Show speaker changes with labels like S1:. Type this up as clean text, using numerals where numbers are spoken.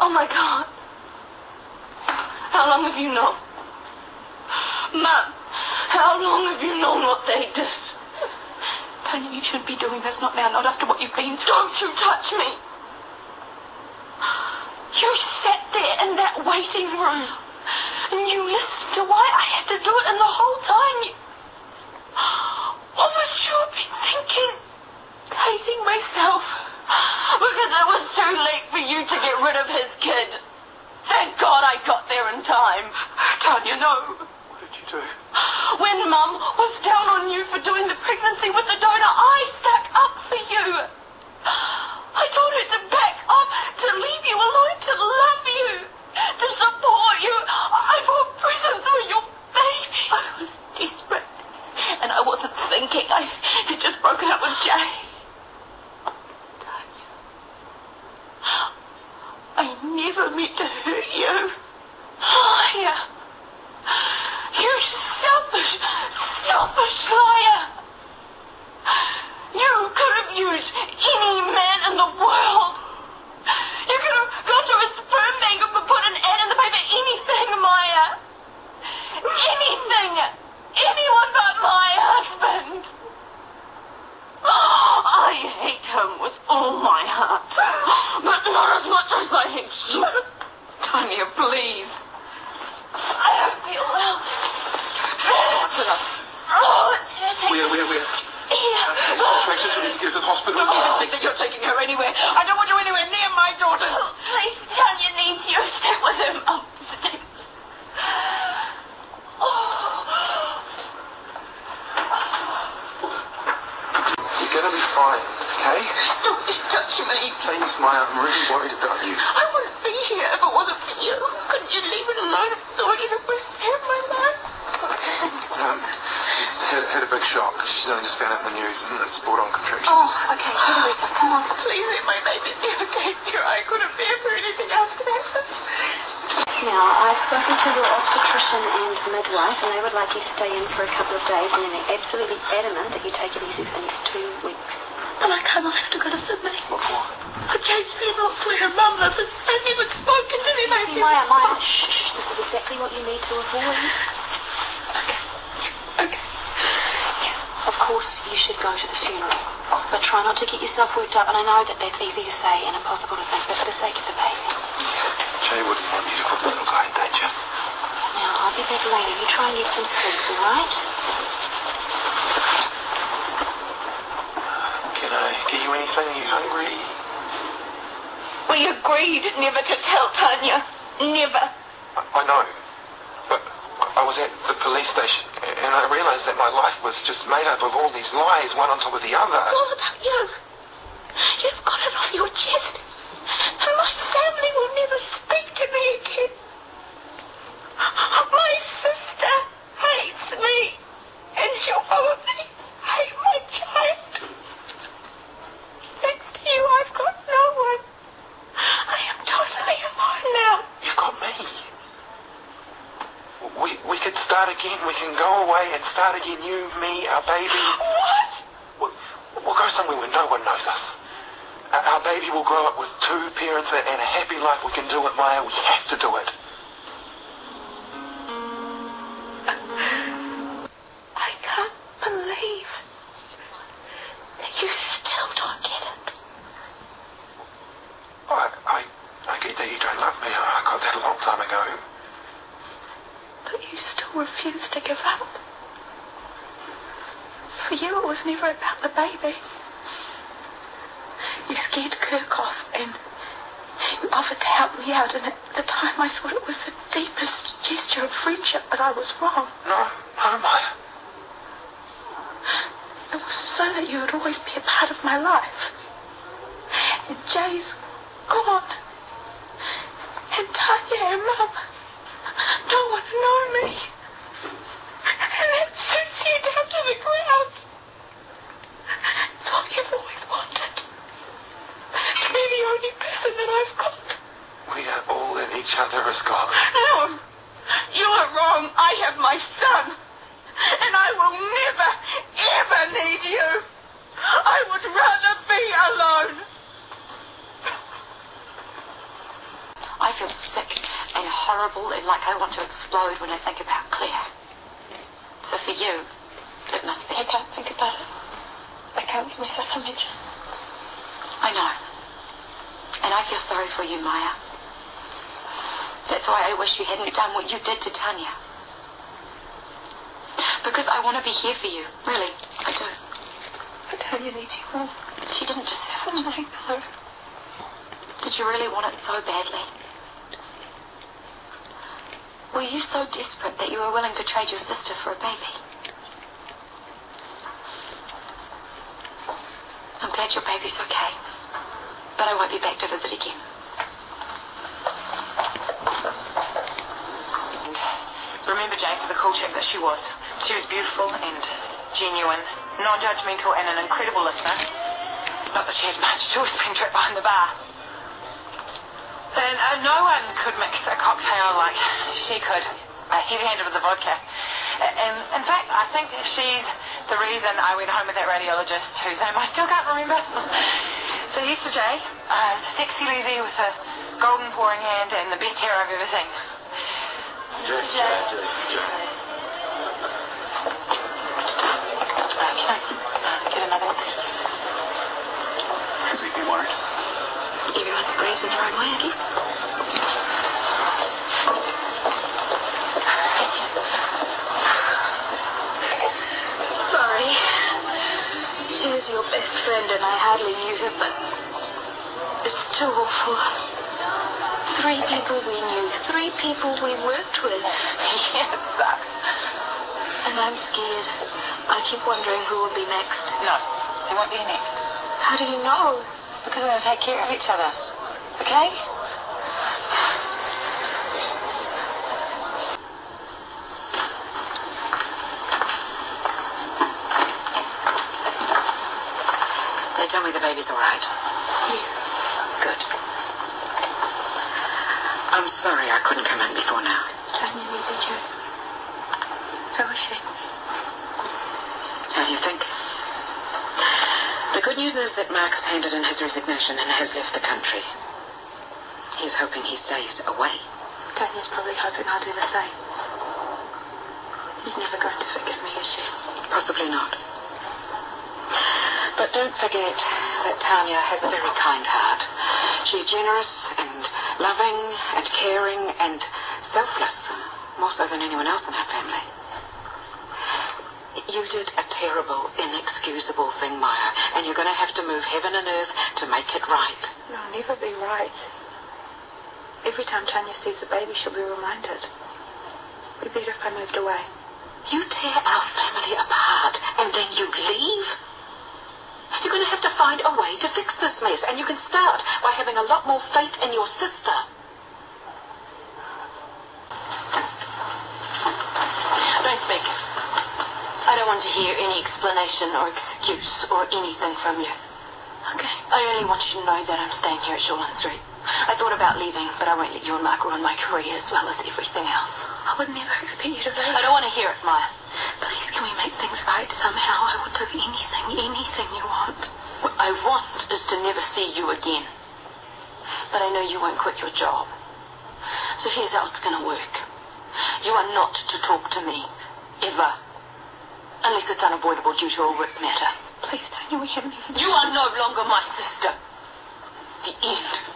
S1: Oh my God. How long have you known? Mum, how long have you known what they did?
S2: Tanya, you shouldn't be doing this, not now, not after what you've been through.
S1: Don't you touch me. You sat there in that waiting room and you listened to why I had to do it, and the whole time you... What must you have been thinking? Hating myself because it was too late for you to get rid of his kid. Thank God I got there in time.
S2: Tanya, no.
S3: What did you do?
S1: When Mum was down on you for doing the pregnancy with the donor, I stuck up for you. I told her to back up, to leave you alone, to love you, to support you. I bought presents for your baby.
S2: I was desperate, and I wasn't thinking. I had just broken up with Jay. Tanya, I never meant to hurt you.
S1: Liar. You selfish liar. You could have used any man in the world. You could have gone to a sperm bank and put an ad in the paper. Anything, Maia. Anything. Anyone but my husband. I hate him with all my heart. But not as much as I hate you.
S2: Tanya, please.
S1: I don't feel well. Oh, it's hurting.
S3: Where?
S1: Here.
S3: Contractions, we need to get her to the hospital.
S2: Don't even think that you're taking her anywhere. I don't want you anywhere near my daughters.
S1: Please, Tanya needs you. Stay with him. Stay.
S3: You're gonna be fine, okay?
S2: Don't you touch me.
S3: Please, Maia, I'm really worried about you.
S2: I wouldn't be here if it wasn't for you. Couldn't you leave it alone? I'm sorry that we spared my life.
S1: What's happened?
S3: She's had a big shock. She's only just found out in the news, and it's brought on contractions.
S1: Oh, okay. Take a recess. Come on.
S2: Please let my baby be okay, Sarah. I couldn't bear for anything else to happen.
S4: Now, I've spoken to your obstetrician and midwife, and they would like you to stay in for a couple of days, and then they're absolutely adamant that you take it easy for the next 2 weeks.
S2: But I can't. I have to go to Sydney.
S3: What for?
S2: A Jay's funeral where her mum lives, and I haven't even spoken to them.
S4: See, Maia, shh, this is exactly what you need to avoid.
S2: Okay.
S4: Of course, you should go to the funeral, but try not to get yourself worked up, and I know that that's easy to say and impossible to think, but for the sake of the baby.
S3: Jay wouldn't want you to put the little guy in danger.
S4: Now, I'll be back later. You try and get some sleep, all right?
S3: Can I get you anything? Are you hungry?
S2: We agreed never to tell Tanya. Never.
S3: I know, but I was at the police station, and I realised that my life was just made up of all these lies, one on top of the other.
S2: It's all about you. You've got it off your chest, and my family will never speak to me again. My sister hates me, and she'll probably hate my child. Thanks to you, I've got no one. I am totally alone now.
S3: You've got me. We could start again. We can go away and start again. You, me, our baby.
S2: What?
S3: We'll go somewhere where no one knows us. Our baby will grow up with 2 parents and a happy life. We can do it, Maia. We have to do it.
S2: I can't believe that you still don't get it.
S3: I get that you don't love me. I got that a long time ago.
S2: But you still refuse to give up. For you, it was never about the baby. You scared Kirk off and you offered to help me out, and at the time I thought it was the deepest gesture of friendship, but I was wrong.
S3: No, Maia.
S2: It was so that you would always be a part of my life. And Jay's gone. And Tanya and Mum don't want to know me. And that sits you down to the ground. It's all you've always wanted. To be the only person that I've got.
S3: We are all in each other as God.
S2: No, you are wrong. I have my son. And I will never, ever need you. I would rather be alone.
S1: feel sick and horrible and like I want to explode when I think about Claire. So for you, it must be.
S2: I can't think about it. I can't give myself a mention.
S1: I know. And I feel sorry for you, Maia. That's why I wish you hadn't done what you did to Tanya. Because I want to be here for you. Really, I do.
S2: But Tanya needs you more.
S1: She didn't deserve it.
S2: I know.
S1: Did you really want it so badly? Were you so desperate that you were willing to trade your sister for a baby? I'm glad your baby's okay. But I won't be back to visit again.
S5: And remember Jay for the cool chick that she was. She was beautiful and genuine, non-judgmental and an incredible listener. Not that she had much choice being trapped behind the bar. And no one could mix a cocktail like she could. Heavy-handed with the vodka. And in fact, I think she's the reason I went home with that radiologist whose name I still can't remember. So here's to Jay, the sexy Lizzie with a golden pouring hand and the best hair I've ever seen.
S3: Jay.
S5: Can I get another one, please?
S3: Should we be worried?
S1: Everyone breathes in their own way, I guess. Sorry. She was your best friend and I hardly knew her, but it's too awful. 3 people we knew, 3 people we worked with.
S5: Yeah, it sucks.
S1: And I'm scared. I keep wondering who will be next.
S5: No, there won't be a next.
S1: How do you know?
S5: Because we're going to take care of each other. Okay?
S1: They tell me the baby's all right.
S2: Yes.
S1: Good. I'm sorry I couldn't come in before now.
S2: Tanya needed you. How is she?
S1: How do you think? The good news is that Mark has handed in his resignation and has left the country. He's hoping he stays away.
S2: Tanya's probably hoping I'll do the same. He's never going to forgive me, is she?
S1: Possibly not. But don't forget that Tanya has a very kind heart. She's generous and loving and caring and selfless, more so than anyone else in her family. You did a terrible, inexcusable thing, Maia, and you're going to have to move heaven and earth to make it right.
S2: No, I'll never be right. Every time Tanya sees the baby, she'll be reminded. It'd be better if I moved away.
S1: You tear our family apart and then you leave? You're going to have to find a way to fix this mess, and you can start by having a lot more faith in your sister.
S6: Don't speak. I don't want to hear any explanation or excuse or anything from you.
S2: Okay.
S6: I only want you to know that I'm staying here at Shoreline Street. I thought about leaving, but I won't let you and Mark ruin my career as well as everything else.
S2: I would never expect you to leave.
S6: I don't want to hear it, Maia.
S2: Please, can we make things right somehow? I will do anything you want.
S6: What I want is to never see you again. But I know you won't quit your job. So here's how it's going to work. You are not to talk to me, ever. Unless it's unavoidable due to a work matter.
S2: Please, Tanya, we haven't even...
S6: You are no longer my sister. The end.